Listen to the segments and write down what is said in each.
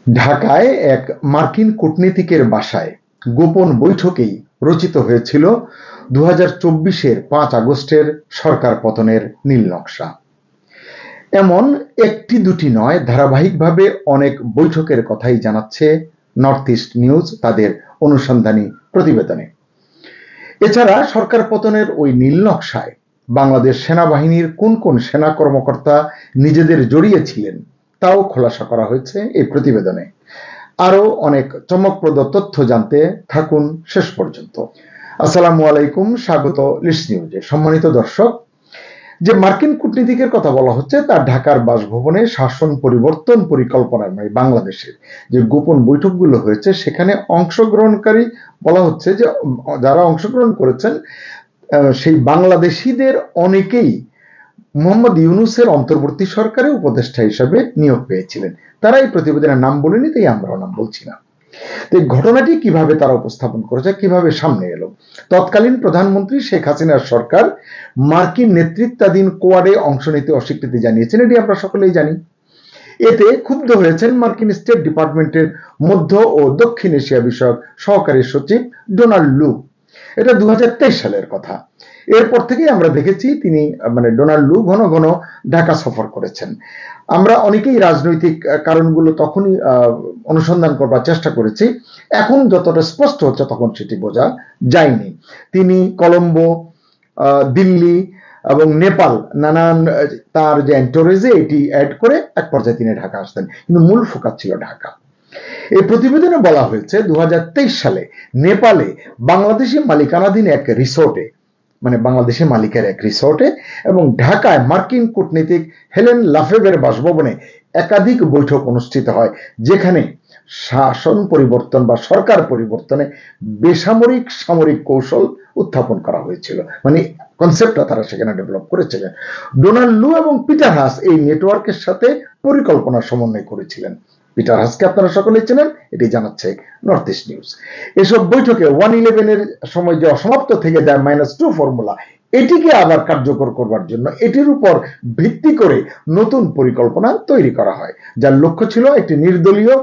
ঢাকায় এক মার্কিন কূটনীতিকের বাসায় গোপন বৈঠকেই রচিত হয়েছিল 2024-এর 5 আগস্টের সরকার পতনের নীল নকশা। এমন একটি দুটি নয়, ধারাবাহিকভাবে অনেক বৈঠকের কথাই জানাচ্ছে নর্থ ইস্ট নিউজ তাদের অনুসন্ধানী প্রতিবেদনে। এছাড়া সরকার পতনের ওই নীল নকশায় বাংলাদেশ সেনাবাহিনীর কোন কোন সেনা কর্মকর্তা নিজেদের জড়িয়েছিলেন তাও খোলাসা করা হয়েছে এই প্রতিবেদনে। আরো অনেক চমকপ্রদ তথ্য জানতে থাকুন শেষ পর্যন্ত। আসসালামু আলাইকুম, স্বাগত লিস্ট নিউজে। সম্মানিত দর্শক, যে মার্কিন কূটনীতিকের কথা বলা হচ্ছে তার ঢাকার বাসভবনে শাসন পরিবর্তন পরিকল্পনার মানে বাংলাদেশের যে গোপন বৈঠকগুলো হয়েছে সেখানে অংশগ্রহণকারী বলা হচ্ছে যে যারা অংশগ্রহণ করেছেন সেই বাংলাদেশিদের অনেকেই মোহাম্মদ ইউনূসের অন্তর্বর্তী সরকারে উপদেষ্টা হিসেবে নিয়োগ পেয়েছিলেন। তারা এই প্রতিবেদনের নাম বলেনি, তাই আমরাও নাম বলছি না। তো ঘটনাটি কিভাবে তারা উপস্থাপন করেছে, কিভাবে সামনে এলো? তৎকালীন প্রধানমন্ত্রী শেখ হাসিনার সরকার মার্কিন নেতৃত্বাধীন কোয়াডে অংশ নিতে অস্বীকৃতি জানিয়েছেন, এটি আমরা সকলেই জানি। এতে ক্ষুব্ধ হয়েছেন মার্কিন স্টেট ডিপার্টমেন্টের মধ্য ও দক্ষিণ এশিয়া বিষয়ক সহকারী সচিব ডোনাল্ড লু। এটা 2023 সালের কথা। এরপর থেকেই আমরা দেখেছি তিনি ডোনাল্ড লু ঘন ঘন ঢাকা সফর করেছেন। আমরা অনেকেই রাজনৈতিক কারণগুলো তখনই অনুসন্ধান করবার চেষ্টা করেছি, এখন যতটা স্পষ্ট হচ্ছে তখন সেটি বোঝা যায়নি। তিনি কলম্বো, দিল্লি এবং নেপাল নানান তার যে এন্টোরেজে এটি অ্যাড করে এক পর্যায়ে তিনি ঢাকা আসতেন, কিন্তু মূল ফোকাস ছিল ঢাকা। এই প্রতিবেদনে বলা হয়েছে 2023 সালে নেপালে বাংলাদেশি মালিকানাধীন এক রিসোর্টে বাংলাদেশি মালিকের এক রিসোর্টে এবং ঢাকায় মার্কিন কূটনীতিক হেলেন লাফেভের বাসভবনে একাধিক বৈঠক অনুষ্ঠিত হয়, যেখানে শাসন পরিবর্তন বা সরকার পরিবর্তনে বেসামরিক সামরিক কৌশল উত্থাপন করা হয়েছিল। কনসেপ্টটা তারা সেখানে ডেভেলপ করেছিলেন। ডোনাল্ড লু এবং পিটার হাস এই নেটওয়ার্কের সাথে পরিকল্পনা সমন্বয় করেছিলেন। পিটার হাসকে আপনারা সকলেই চেনেন, এটি জানাচ্ছে নর্থ ইস্ট নিউজ। এসব বৈঠকে 111-এর সময় যে অসমাপ্ত থেকে যায় -2 ফর্মুলা, এটিকে আবার কার্যকর করবার জন্য এটির উপর ভিত্তি করে নতুন পরিকল্পনা তৈরি করা হয়, যার লক্ষ্য ছিল একটি নির্দলীয়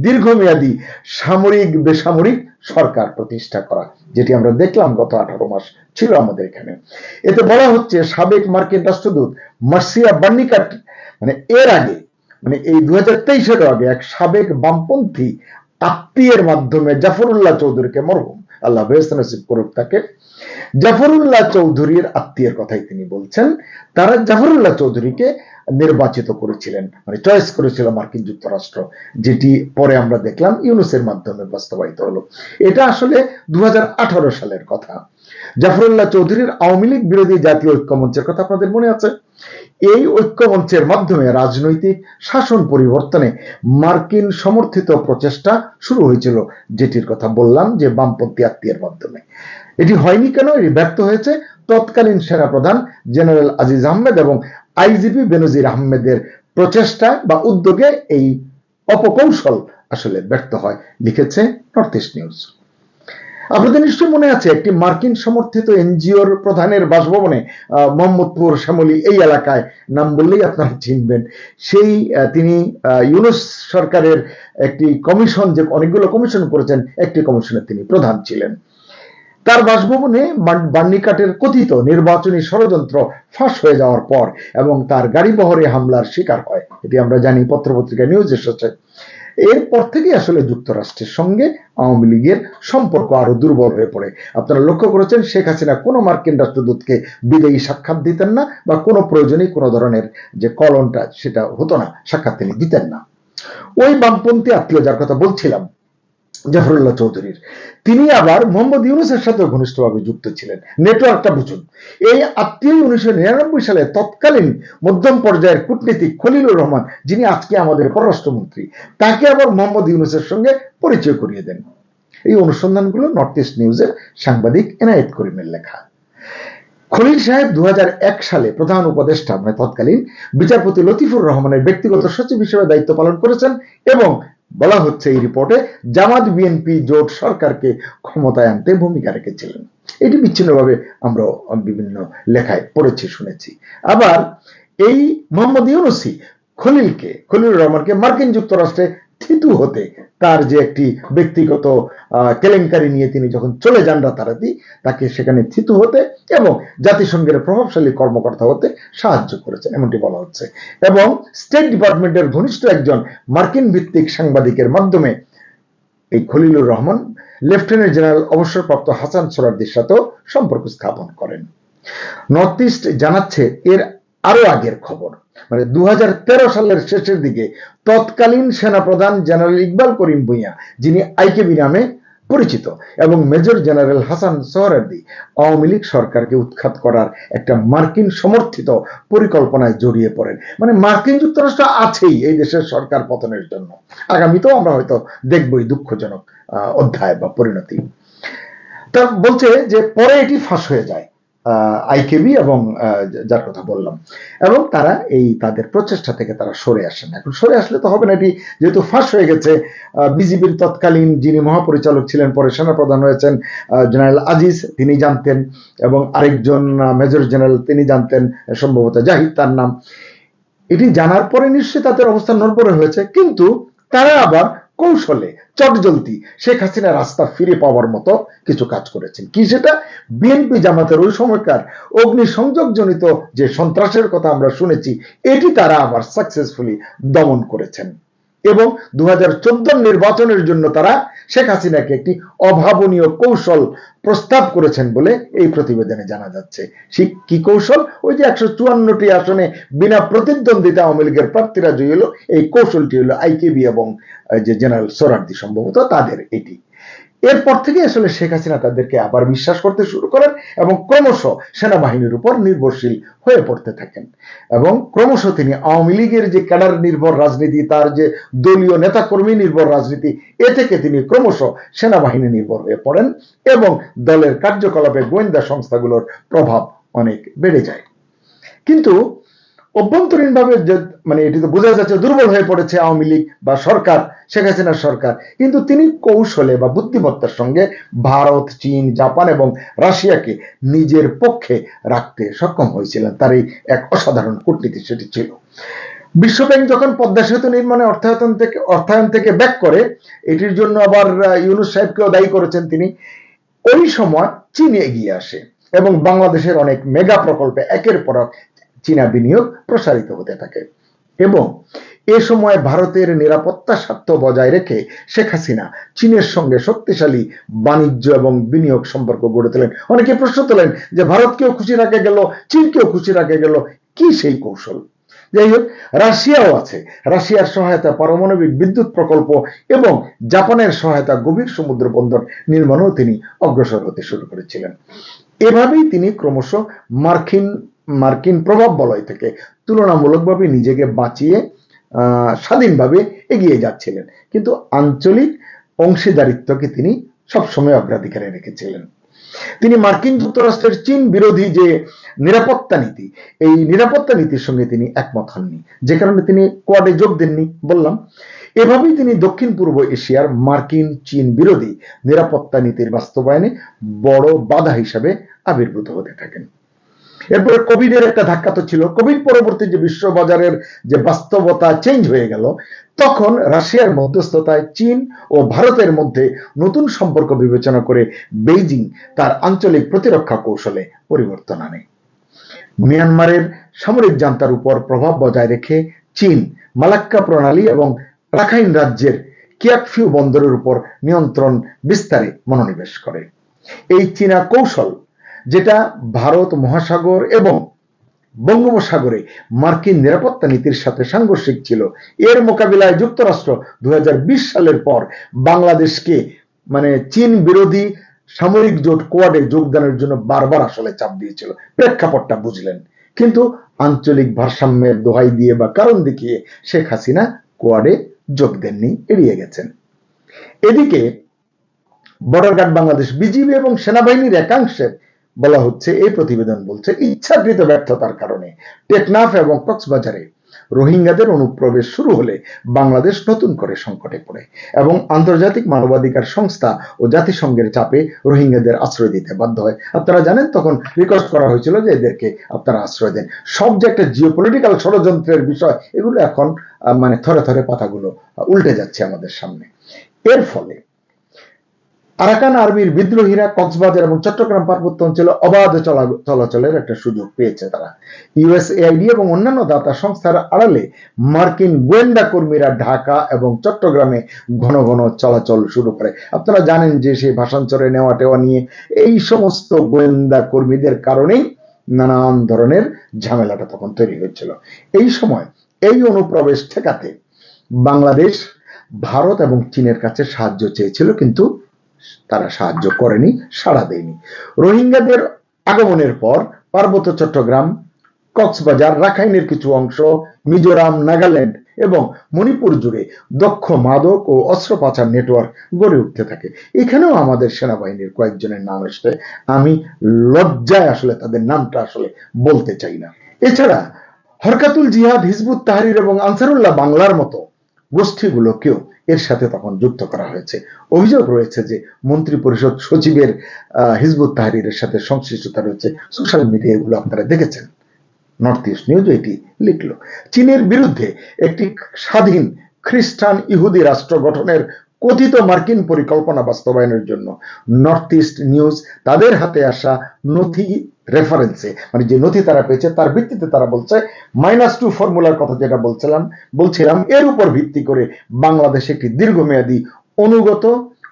দীর্ঘমেয়াদী সামরিক বেসামরিক সরকার প্রতিষ্ঠা করা, যেটি আমরা দেখলাম গত 18 মাস ছিল আমাদের এখানে। এতে বলা হচ্ছে সাবেক মার্কিন রাষ্ট্রদূত মার্সিয়া বার্নিকাট এর আগে এই 2023-এর আগে এক সাবেক বামপন্থী আত্মীয়ের মাধ্যমে জাফরুল্লাহ চৌধুরীকে, মরহুম আল্লাহ বেহেশত নসিব করুক তাকে, জাফরুল্লাহ চৌধুরীর আত্মীয়ের কথাই তিনি বলছেন, তারা জাফরুল্লাহ চৌধুরীকে নির্বাচিত করেছিলেন, চয়েস করেছিল মার্কিন যুক্তরাষ্ট্র, যেটি পরে আমরা দেখলাম ইউনূসের মাধ্যমে বাস্তবায়িত হলো। এটা আসলে 2018 সালের কথা। জাফরুল্লাহ চৌধুরীর আওয়ামী লীগ বিরোধী জাতীয় ঐক্যমঞ্চের কথা আপনাদের মনে আছে? এই ঐক্যমঞ্চের মাধ্যমে রাজনৈতিক শাসন পরিবর্তনে মার্কিন সমর্থিত প্রচেষ্টা শুরু হয়েছিল, যেটির কথা বললাম যে বামপন্থী আত্মীয়ের মাধ্যমে। এটি হয়নি কেন? এটি ব্যর্থ হয়েছে তৎকালীন সেনাপ্রধান জেনারেল আজিজ আহমেদ এবং আইজিপি বেনজির আহমেদের প্রচেষ্টা বা উদ্যোগে এই অপকৌশল আসলে ব্যর্থ হয়, লিখেছে নর্থ ইস্ট নিউজ। আপনাদের নিশ্চয় মনে আছে একটি মার্কিন সমর্থিত এনজিওর প্রধানের বাসভবনে মোহাম্মদপুর শ্যামলী এই এলাকায়, নাম বললেই আপনারা চিনবেন, সেই তিনি ইউনূস সরকারের একটি কমিশন, যে অনেকগুলো কমিশন করেছেন, একটি কমিশনের তিনি প্রধান ছিলেন। তার বাসভবনে বার্নিকাটের কথিত নির্বাচনী ষড়যন্ত্র ফাঁস হয়ে যাওয়ার পর এবং তার গাড়িবহরে হামলার শিকার হয়, এটি আমরা জানি, পত্রপত্রিকা নিউজ এসেছে। এরপর থেকে আসলে যুক্তরাষ্ট্রের সঙ্গে আওয়ামী লীগের সম্পর্ক আরো দুর্বল হয়ে পড়ে। আপনারা লক্ষ্য করেছেন শেখ হাসিনা কোনো মার্কিন রাষ্ট্রদূতকে বিদেয়ী সাক্ষাৎ দিতেন না, বা কোনো প্রয়োজনেই কোনো ধরনের যে কলনটা সেটা হতো না, সাক্ষাৎ তিনি দিতেন না। ওই বামপন্থী আত্মীয় যার কথা বলছিলাম, জাফরুল্লাহ চৌধুরীর, তিনি আবার মোহাম্মদ ইউনূসের সাথে ঘনিষ্ঠভাবে যুক্ত ছিলেন। নেটওয়ার্কটা বুঝুন। এই আত্মীয় 1999 সালে তৎকালীন মধ্যম পর্যায়ের কূটনীতিক খলিলুর রহমান, যিনি আজকে আমাদের পররাষ্ট্রমন্ত্রী, তাকে আবার মোহাম্মদ ইউনূসের সঙ্গে পরিচয় করিয়ে দেন। এই অনুসন্ধানগুলো নর্থ ইস্ট নিউজের সাংবাদিক এনায়েত করিমের লেখা। খলিল সাহেব 2001 সালে প্রধান উপদেষ্টা তৎকালীন বিচারপতি লতিফুর রহমানের ব্যক্তিগত সচিব হিসেবে দায়িত্ব পালন করেছেন এবং বলা হচ্ছে এই রিপোর্টে জামাত বিএনপি জোট সরকারকে ক্ষমতায় আনতে ভূমিকা রেখেছিলেন। এটি বিচ্ছিন্নভাবে আমরা বিভিন্ন লেখায় পড়েছি, শুনেছি। আবার এই মোহাম্মদ ইউনূসী খলিলুর রহমানকে মার্কিন যুক্তরাষ্ট্রে থিতু হতে, তার যে একটি ব্যক্তিগত কেলেঙ্কারি নিয়ে তিনি যখন চলে যান রাতারাতি, তাকে সেখানে থিতু হতে এবং জাতিসংঘের প্রভাবশালী কর্মকর্তা হতে সাহায্য করেছেন এমনটি বলা হচ্ছে। এবং স্টেট ডিপার্টমেন্টের ঘনিষ্ঠ একজন মার্কিন ভিত্তিক সাংবাদিকের মাধ্যমে এই খলিলুর রহমান লেফটেন্যান্ট জেনারেল অবসরপ্রাপ্ত হাসান সোহরাওয়ার্দীর সাথেও সম্পর্ক স্থাপন করেন। নর্থ ইস্ট জানাচ্ছে এর আরো আগের খবর, মানে 2013 সালের শেষের দিকে তৎকালীন সেনাপ্রধান জেনারেল ইকবাল করিম ভূঁইয়া, যিনি আইকেবি নামে পরিচিত, এবং মেজর জেনারেল হাসান সোহরাওয়ার্দী আওয়ামী লীগ সরকারকে উৎখাত করার একটা মার্কিন সমর্থিত পরিকল্পনায় জড়িয়ে পড়েন। মানে মার্কিন যুক্তরাষ্ট্র আছেই এই দেশের সরকার পতনের জন্য। আগামীতেও আমরা হয়তো দেখবই দুঃখজনক অধ্যায় বা পরিণতি। তা বলছে যে পরে এটি ফাঁস হয়ে যায় আইকেবি এবং যার কথা বললাম, এবং তারা এই তাদের প্রচেষ্টা থেকে তারা সরে আসেন। এখন সরে আসলে তো হবে না, এটি যেহেতু ফাঁস হয়ে গেছে। বিজিবির তৎকালীন যিনি মহাপরিচালক ছিলেন, পরে সেনাপ্রধান হয়েছেন জেনারেল আজিজ, তিনি জানতেন, এবং আরেকজন মেজর জেনারেল তিনি জানতেন, সম্ভবত জাহিদ তার নাম। এটি জানার পরে নিশ্চয়ই তাদের অবস্থা নড়বড়ে হয়েছে, কিন্তু তারা আবার কৌশলে চটজলদি শেখ হাসিনা রাস্তা ফিরে পাওয়ার মতো কিছু কাজ করেছেন। কি সেটা? বিএনপি জামাতের ওই সময়কার অগ্নিসংযোগজনিত যে সন্ত্রাসের কথা আমরা শুনেছি, এটি তারা আবার সাকসেসফুলি দমন করেছেন। এবং 2014 নির্বাচনের জন্য তারা শেখ হাসিনাকে একটি অভাবনীয় কৌশল প্রস্তাব করেছেন বলে এই প্রতিবেদনে জানা যাচ্ছে। কি কৌশল? ওই যে 154টি আসনে বিনা প্রতিদ্বন্দ্বিতা আওয়ামী লীগের প্রার্থীরা জয়ী হলো, এই কৌশলটি হলো আইকেবি এবং যে জেনারেল সোহরাওয়ার্দী সম্ভবত তাদের এটি। এরপর থেকে আসলে শেখ হাসিনা তাদেরকে আবার বিশ্বাস করতে শুরু করেন এবং ক্রমশ সেনাবাহিনীর উপর নির্ভরশীল হয়ে পড়তে থাকেন। এবং ক্রমশ তিনি আওয়ামী লীগের যে ক্যাডার নির্ভর রাজনীতি, তার যে দলীয় নেতাকর্মী নির্ভর রাজনীতি, এ থেকে তিনি ক্রমশ সেনাবাহিনী নির্ভর হয়ে পড়েন এবং দলের কার্যকলাপে গোয়েন্দা সংস্থাগুলোর প্রভাব অনেক বেড়ে যায়। কিন্তু অভ্যন্তরীণভাবে মানে এটি তো বোঝা যাচ্ছে দুর্বল হয়ে পড়েছে আওয়ামী লীগ বা সরকার, শেখ হাসিনার সরকার, কিন্তু তিনি কৌশলে বা বুদ্ধিমত্তার সঙ্গে ভারত, চীন, জাপান এবং রাশিয়াকে নিজের পক্ষে রাখতে সক্ষম হয়েছিলেন। তার এই এক অসাধারণ কূটনীতি সেটি ছিল। বিশ্বব্যাংক যখন পদ্মা সেতু নির্মাণে অর্থায়ন থেকে ব্যাক করে, এটির জন্য আবার ইউনূস সাহেবকেও দায়ী করেছেন তিনি। ওই সময় চীন এগিয়ে আসে এবং বাংলাদেশের অনেক মেগা প্রকল্পে একের পর এক চীনা বিনিয়োগ প্রসারিত হতে থাকে। এবং এ সময় ভারতের নিরাপত্তা স্বার্থ বজায় রেখে শেখ হাসিনা চীনের সঙ্গে শক্তিশালী বাণিজ্য এবং বিনিয়োগ সম্পর্ক গড়ে তোলেন। অনেকে প্রশ্ন তোলেন যে ভারতকেও খুশি রাখা গেল, চীনকেও খুশি রাখা গেল, কি সেই কৌশল? যাই হোক, রাশিয়াও আছে। রাশিয়ার সহায়তা পারমাণবিক বিদ্যুৎ প্রকল্প এবং জাপানের সহায়তা গভীর সমুদ্র বন্দর নির্মাণেও তিনি অগ্রসর হতে শুরু করেছিলেন। এভাবেই তিনি ক্রমশ মার্কিন প্রভাব বলয় থেকে তুলনামূলকভাবে নিজেকে বাঁচিয়ে স্বাধীনভাবে এগিয়ে যাচ্ছিলেন, কিন্তু আঞ্চলিক অংশীদারিত্বকে তিনি সবসময় অগ্রাধিকারে রেখেছিলেন। তিনি মার্কিন যুক্তরাষ্ট্রের চীন বিরোধী যে নিরাপত্তা নীতি, এই নিরাপত্তা নীতির সঙ্গে তিনি একমত হননি, যে কারণে তিনি কোয়াডে যোগ দেননি বললাম। এভাবেই তিনি দক্ষিণ পূর্ব এশিয়ার মার্কিন চীন বিরোধী নিরাপত্তা নীতির বাস্তবায়নে বড় বাধা হিসাবে আবির্ভূত হতে থাকেন। এরপরে কোভিডের একটা ধাক্কা তো ছিল। কোভিড পরবর্তী যে বিশ্ববাজারের যে বাস্তবতা চেঞ্জ হয়ে গেল, তখন রাশিয়ার মধ্যস্থতায় চীন ও ভারতের মধ্যে নতুন সম্পর্ক বিবেচনা করে বেইজিং তার আঞ্চলিক প্রতিরক্ষা কৌশলে পরিবর্তন আনে। মিয়ানমারের সামরিক জান্তার উপর প্রভাব বজায় রেখে চীন মালাক্কা প্রণালী এবং রাখাইন রাজ্যের কিয়াকফিউ বন্দরের উপর নিয়ন্ত্রণ বিস্তারে মনোনিবেশ করে। এই চীনা কৌশল, যেটা ভারত মহাসাগর এবং বঙ্গোপসাগরে মার্কিন নিরাপত্তা নীতির সাথে সাংঘর্ষিক ছিল, এর মোকাবিলায় যুক্তরাষ্ট্র 2020 সালের পর বাংলাদেশকে মানে চীন বিরোধী সামরিক জোট কোয়াডে যোগদানের জন্য বারবার আসলে চাপ দিয়েছিল। প্রেক্ষাপটটা বুঝলেন, কিন্তু আঞ্চলিক ভারসাম্যের দোহাই দিয়ে বা কারণ দেখিয়ে শেখ হাসিনা কোয়াডে যোগ দেননি, এড়িয়ে গেছেন। এদিকে বর্ডার গার্ড বাংলাদেশ, বিজিবি এবং সেনাবাহিনীর একাংশের বলা হচ্ছে, এই প্রতিবেদন বলছে, ইচ্ছাকৃত ব্যর্থতার কারণে টেকনাফ এবং কক্সবাজারে রোহিঙ্গাদের অনুপ্রবেশ শুরু হলে বাংলাদেশ নতুন করে সংকটে পড়ে এবং আন্তর্জাতিক মানবাধিকার সংস্থা ও জাতিসংঘের চাপে রোহিঙ্গাদের আশ্রয় দিতে বাধ্য হয়। আপনারা জানেন তখন রিকোয়েস্ট করা হয়েছিল যে এদেরকে আপনারা আশ্রয় দেন। সব যে একটা জিওপলিটিক্যাল ষড়যন্ত্রের বিষয়, এগুলো এখন মানে থরে থরে পাতাগুলো উল্টে যাচ্ছে আমাদের সামনে। এর ফলে আরাকান আর্মির বিদ্রোহীরা কক্সবাজার এবং চট্টগ্রাম পার্বত্য অঞ্চলে অবাধ চলাচলের একটা সুযোগ পেয়েছে। তারা ইউএসএআইডি এবং অন্যান্য দাতা সংস্থার আড়ালে মার্কিন গোয়েন্দা কর্মীরা ঢাকা এবং চট্টগ্রামে ঘন ঘন চলাচল শুরু করে। আপনারা জানেন যে সেই ভাষান্তরে নেওয়া টেওয়া নিয়ে এই সমস্ত গোয়েন্দা কর্মীদের কারণেই নানান ধরনের ঝামেলাটা তখন তৈরি হয়েছিল। এই সময় এই অনুপ্রবেশ ঠেকাতে বাংলাদেশ ভারত এবং চীনের কাছে সাহায্য চেয়েছিল, কিন্তু তারা সাহায্য করেনি, সাড়া দেয়নি। রোহিঙ্গাদের আগমনের পর পার্বত্য চট্টগ্রাম, কক্সবাজার, রাখাইনের কিছু অংশ, মিজোরাম, নাগাল্যান্ড এবং মণিপুর জুড়ে দক্ষ মাদক ও অস্ত্র পাচার নেটওয়ার্ক গড়ে উঠতে থাকে। এখানেও আমাদের সেনাবাহিনীর কয়েকজনের নাম এসে, আমি লজ্জায় আসলে তাদের নামটা আসলে বলতে চাই না। এছাড়া হরকাতুল জিহাদ, হিজবুত তাহরির এবং আনসারুল্লাহ বাংলার মতো গোষ্ঠীগুলোকেও এর সাথে তখন যুক্ত করা হয়েছে। অভিযোগ রয়েছে যে মন্ত্রী পরিষদ সচিবের হিজবুত তাহরিরের সাথে সংশ্লিষ্টতা রয়েছে। সোশ্যাল মিডিয়া এগুলো আপনারা দেখেছেন। নর্থ ইস্ট নিউজ এটি লিখল। চীনের বিরুদ্ধে একটি স্বাধীন খ্রিস্টান ইহুদি রাষ্ট্র গঠনের কথিত মার্কিন পরিকল্পনা বাস্তবায়নের জন্য নর্থ ইস্ট নিউজ তাদের হাতে আসা নথি রেফারেন্সে, মানে যে নথি তারা পেয়েছে তার ভিত্তিতে তারা বলছে -2 ফর্মুলার কথা যেটা বলছিলাম, এর উপর ভিত্তি করে বাংলাদেশে একটি দীর্ঘমেয়াদী অনুগত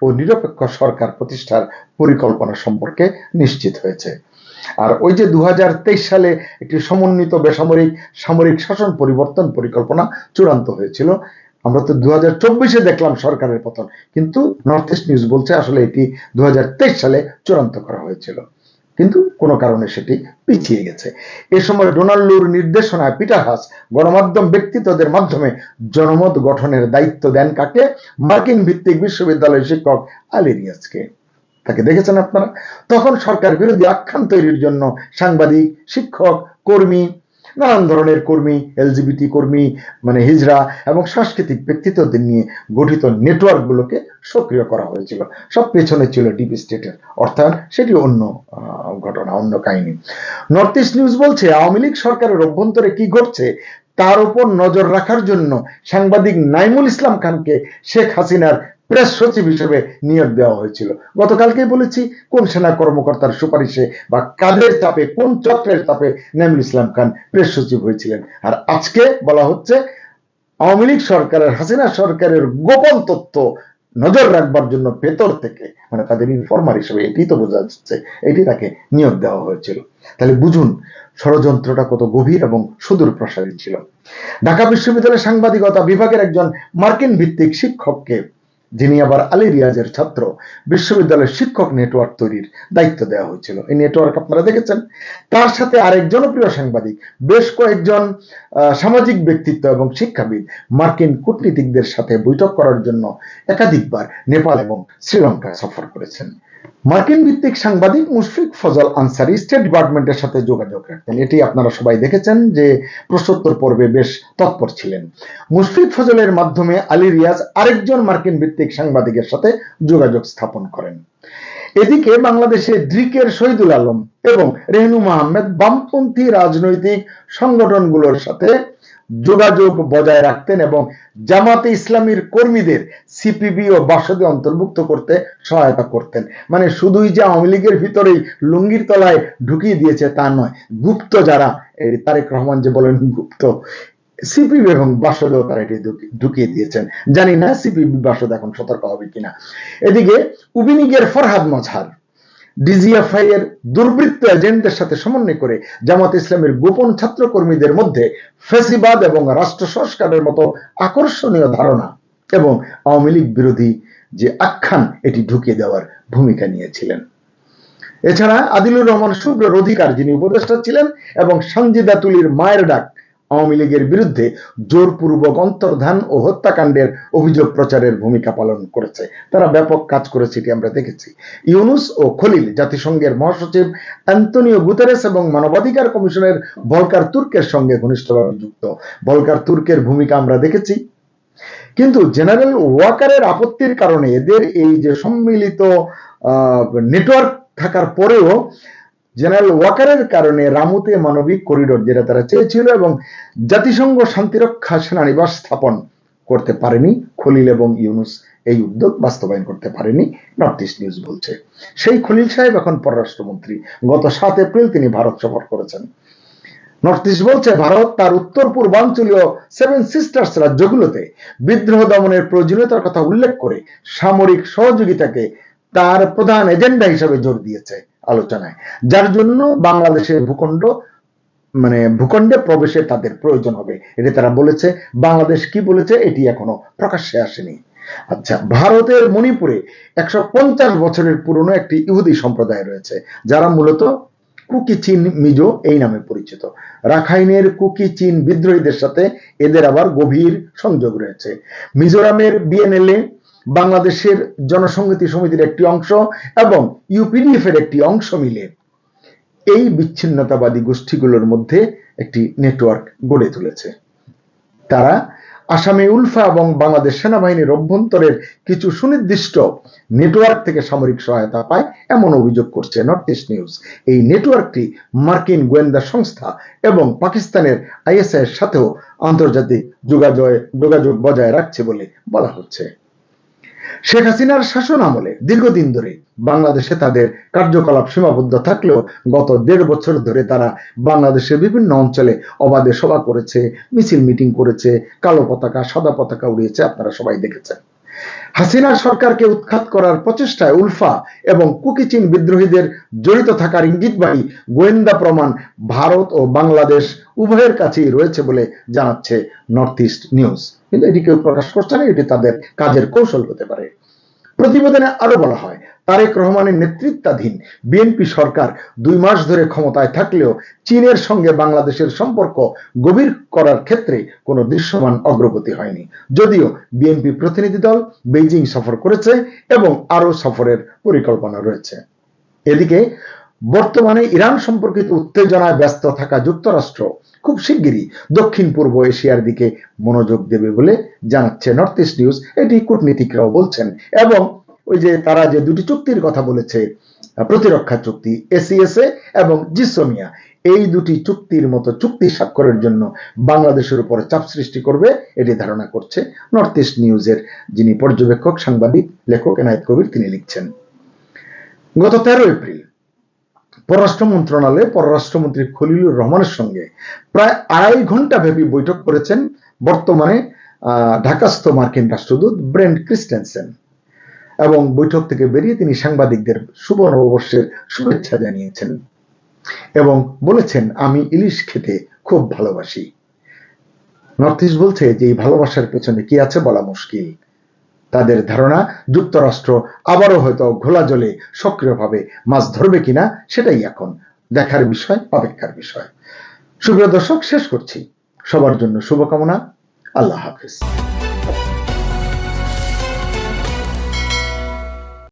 ও নিরপেক্ষ সরকার প্রতিষ্ঠার পরিকল্পনা সম্পর্কে নিশ্চিত হয়েছে। আর ওই যে 2023 সালে একটি সমন্বিত বেসামরিক সামরিক শাসন পরিবর্তন পরিকল্পনা চূড়ান্ত হয়েছিল। আমরা তো 2024-এ দেখলাম সরকারের পতন, কিন্তু নর্থ ইস্ট নিউজ বলছে আসলে এটি 2023 সালে চূড়ান্ত করা হয়েছিল, কিন্তু কোনো কারণে সেটি পিছিয়ে গেছে। এ সময় ডোনাল্ড লুর নির্দেশনায় পিটার হাস গণমাধ্যম ব্যক্তিত্বদের মাধ্যমে জনমত গঠনের দায়িত্ব দেন কাকে? মার্কিন ভিত্তিক বিশ্ববিদ্যালয়ের শিক্ষক আলী রিয়াজকে। তাকে দেখেছেন আপনারা। তখন সরকার বিরোধী আখ্যান তৈরির জন্য সাংবাদিক, শিক্ষক, কর্মী, নানান ধরনের কর্মী, এলজিবিটি কর্মী, মানে হিজড়া এবং সাংস্কৃতিক ব্যক্তিত্বদের নিয়ে গঠিত নেটওয়ার্কগুলোকে সক্রিয় করা হয়েছিল। সব পেছনে ছিল ডিপ স্টেটের অর্থাৎ, সেটি অন্য ঘটনা, অন্য কাহিনী। নর্থ ইস্ট নিউজ বলছে আওয়ামী লীগ সরকারের অভ্যন্তরে কি ঘটছে তার উপর নজর রাখার জন্য সাংবাদিক নাইমুল ইসলাম খানকে শেখ হাসিনার প্রেস সচিব হিসেবে নিয়োগ দেওয়া হয়েছিল। গতকালকেই বলেছি কোন সেনা কর্মকর্তার সুপারিশে বা কাদের চাপে, কোন চক্রের চাপে নাইমুল ইসলাম খান প্রেস সচিব হয়েছিলেন। আর আজকে বলা হচ্ছে আওয়ামী লীগ সরকারের, হাসিনা সরকারের গোপন তথ্য নজর রাখবার জন্য ভেতর থেকে, মানে তাদের ইনফরমার হিসেবে, এটি তো বোঝা যাচ্ছে, এটি তাকে নিয়োগ দেওয়া হয়েছিল। তাহলে বুঝুন ষড়যন্ত্রটা কত গভীর এবং সুদূর প্রসারী ছিল। ঢাকা বিশ্ববিদ্যালয়ের সাংবাদিকতা বিভাগের একজন মার্কিন ভিত্তিক শিক্ষককে, যিনি আবার আলী রিয়াজের ছাত্র, বিশ্ববিদ্যালয়ের শিক্ষক নেটওয়ার্ক তৈরির দায়িত্ব দেওয়া হয়েছিল। এই নেটওয়ার্ক আপনারা দেখেছেন। তার সাথে আরেক জনপ্রিয় সাংবাদিক, বেশ কয়েকজন সামাজিক ব্যক্তিত্ব এবং শিক্ষাবিদ মার্কিন কূটনীতিকদের সাথে বৈঠক করার জন্য একাধিকবার নেপাল এবং শ্রীলঙ্কা সফর করেছেন। মার্কিন ভিত্তিক সাংবাদিক মুশফিক ফজল আনসারি স্টেট ডিপার্টমেন্টের সাথে যোগাযোগ রাখতেন। এটি আপনারা সবাই দেখেছেন যে প্রশ্নোত্তর পর্বে বেশ তৎপর ছিলেন। মুশফিক ফজলের মাধ্যমে আলী রিয়াজ আরেকজন মার্কিন ভিত্তিক সাংবাদিকের সাথে যোগাযোগ স্থাপন করেন। এদিকে বাংলাদেশে ড্রিকের শহীদুল আলম এবং রেহনুমা আহমেদ বামপন্থী রাজনৈতিক সংগঠনগুলোর সাথে যোগাযোগ বজায় রাখতেন এবং জামাতে ইসলামীর কর্মীদের সিপিবি ও বাসদে অন্তর্ভুক্ত করতে সহায়তা করতেন। মানে শুধুই যে আওয়ামী লীগের ভিতরেই লুঙ্গির তলায় ঢুকিয়ে দিয়েছে তা নয়, গুপ্ত যারা, তারেক রহমান যে বলেন গুপ্ত, সিপিবি এবং বাসদেও তারা এটি ঢুকিয়ে দিয়েছেন। জানি না সিপিবি বাসদ এখন সতর্ক হবে কিনা। এদিকে উবিনিগের ফরহাদ মজহার ডিজিএফআই এর দুর্বৃত্ত এজেন্টদের সাথে সমন্বয় করে জামাত ইসলামের গোপন ছাত্র কর্মীদের মধ্যে ফ্যাসিবাদ এবং রাষ্ট্র সংস্কারের মতো আকর্ষণীয় ধারণা এবং আওয়ামী লীগ বিরোধী যে আখ্যান, এটি ঢুকিয়ে দেওয়ার ভূমিকা নিয়েছিলেন। এছাড়া আদিলুর রহমান শুভ্রের অধিকার, যিনি উপদেষ্টা ছিলেন এবং সঞ্জিদা তুলির মায়ের ডাক আওয়ামী লীগের বিরুদ্ধে জোরপূর্বক অন্তর্ধান ও হত্যাকাণ্ডের অভিযোগ প্রচারের ভূমিকা পালন করেছে। তারা ব্যাপক কাজ করেছে, এটি আমরা দেখেছি। ইউনুস ও খলিল জাতিসংঘের মহাসচিব অ্যান্তনিও গুতেরেস এবং মানবাধিকার কমিশনের ভলকার তুর্কের সঙ্গে ঘনিষ্ঠভাবে যুক্ত। ভলকার তুর্কের ভূমিকা আমরা দেখেছি। কিন্তু জেনারেল ওয়াকারের আপত্তির কারণে এদের এই যে সম্মিলিত নেটওয়ার্ক থাকার পরেও জেনারেল ওয়াকারের কারণে রামুতে মানবিক করিডোর যেটা তারা চেয়েছিল এবং জাতিসংঘ শান্তিরক্ষা সেনানিবাস স্থাপন করতে পারেনি খলিল এবং ইউনুস, এই উদ্যোগ বাস্তবায়ন করতে পারেনি, নর্থ ইস্ট নিউজ বলছে। সেই খলিল সাহেব এখন পররাষ্ট্রমন্ত্রী। গত 7 এপ্রিল তিনি ভারত সফর করেছেন। নর্থ ইস্ট বলছে ভারত তার উত্তর পূর্বাঞ্চলীয় 7 সিস্টার্স রাজ্যগুলোতে বিদ্রোহ দমনের প্রয়োজনীয়তার কথা উল্লেখ করে সামরিক সহযোগিতাকে তার প্রধান এজেন্ডা হিসেবে জোর দিয়েছে আলোচনায়, যার জন্য বাংলাদেশের ভূখণ্ডে প্রবেশে তাদের প্রয়োজন হবে, এটি তারা বলেছে। বাংলাদেশ কি বলেছে এটি এখনো প্রকাশ্যে আসেনি। আচ্ছা, ভারতের মণিপুরে 150 বছরের পুরনো একটি ইহুদি সম্প্রদায় রয়েছে, যারা মূলত কুকি চিন মিজো এই নামে পরিচিত। রাখাইনের কুকি চীন বিদ্রোহীদের সাথে এদের আবার গভীর সংযোগ রয়েছে। মিজোরামের বিএনএলএ, বাংলাদেশের জনসংহতি সমিতির একটি অংশ এবং ইউপিডিএফ এর একটি অংশ মিলে এই বিচ্ছিন্নতাবাদী গোষ্ঠীগুলোর মধ্যে একটি নেটওয়ার্ক গড়ে তুলেছে। তারা আসামে উলফা এবং বাংলাদেশ সেনাবাহিনীর অভ্যন্তরের কিছু সুনির্দিষ্ট নেটওয়ার্ক থেকে সামরিক সহায়তা পায় এমন অভিযোগ করছে নর্থ ইস্ট নিউজ। এই নেটওয়ার্কটি মার্কিন গোয়েন্দা সংস্থা এবং পাকিস্তানের আইএসআই এর সাথেও আন্তর্জাতিক যোগাযোগ বজায় রাখছে বলে বলা হচ্ছে। শেখ হাসিনার শাসন আমলে দীর্ঘদিন ধরে বাংলাদেশে তাদের কার্যকলাপ সীমাবদ্ধ থাকলেও গত 1.5 বছর ধরে তারা বাংলাদেশের বিভিন্ন অঞ্চলে অবাধে সভা করেছে, মিছিল মিটিং করেছে, কালো পতাকা সাদা পতাকা উড়িয়েছে, আপনারা সবাই দেখেছেন। হাসিনা সরকারকে উৎখাত করার প্রচেষ্টায় উলফা এবং কুকি চীন বিদ্রোহীদের জড়িত থাকার ইঙ্গিতবাহী গোয়েন্দা প্রমাণ ভারত ও বাংলাদেশ উভয়ের কাছেই রয়েছে বলে জানাচ্ছে নর্থ ইস্ট নিউজ। কিন্তু এটি কেউ প্রকাশ করছে না, এটি তাদের কাজের কৌশল হতে পারে। প্রতিবেদনে আরো বলা হয়, তারেক রহমানের নেতৃত্বাধীন বিএনপি সরকার 2 মাস ধরে ক্ষমতায় থাকলেও চীনের সঙ্গে বাংলাদেশের সম্পর্ক গভীর করার ক্ষেত্রে কোনো দৃশ্যমান অগ্রগতি হয়নি। যদিও বিএনপি প্রতিনিধি দল বেইজিং সফর করেছে এবং আরো সফরের পরিকল্পনা রয়েছে। এদিকে বর্তমানে ইরান সম্পর্কিত উত্তেজনায় ব্যস্ত থাকা যুক্তরাষ্ট্র খুব শিগগিরই দক্ষিণ পূর্ব এশিয়ার দিকে মনোযোগ দেবে বলে জানাচ্ছে নর্থ ইস্ট নিউজ। এটি কূটনীতিকরাও বলছেন। এবং ওই যে তারা যে 2টি চুক্তির কথা বলেছে, প্রতিরক্ষা চুক্তি এসিএসএ এবং জিসোমিয়া, এই 2টি চুক্তির মতো চুক্তি স্বাক্ষরের জন্য বাংলাদেশের উপর চাপ সৃষ্টি করবে, এটি ধারণা করছে নর্থ ইস্ট নিউজের যিনি পর্যবেক্ষক, সাংবাদিক, লেখক এনায়েত কবির, তিনি লিখছেন। গত 13 এপ্রিল পররাষ্ট্র মন্ত্রণালয়ে পররাষ্ট্রমন্ত্রী খলিলুর রহমানের সঙ্গে প্রায় 2.5 ঘন্টা ব্যাপী বৈঠক করেছেন বর্তমানে ঢাকাস্থ মার্কিন রাষ্ট্রদূত ব্রেন্ট ক্রিস্টেনসেন। এবং বৈঠক থেকে বেরিয়ে তিনি সাংবাদিকদের শুভ নববর্ষের শুভেচ্ছা জানিয়েছেন এবং বলেছেন, আমি ইলিশ খেতে খুব ভালোবাসি। নর্থ ইস্ট বলছে যে এই ভালোবাসার পেছনে কি আছে বলা মুশকিল। তাদের ধারণা যুক্তরাষ্ট্র আবারও হয়তো ঘোলা জলে সক্রিয়ভাবে মাছ ধরবে কিনা, সেটাই এখন দেখার বিষয়, অপেক্ষার বিষয়। সুপ্রিয় দর্শক, শেষ করছি। সবার জন্য শুভকামনা। আল্লাহ হাফেজ।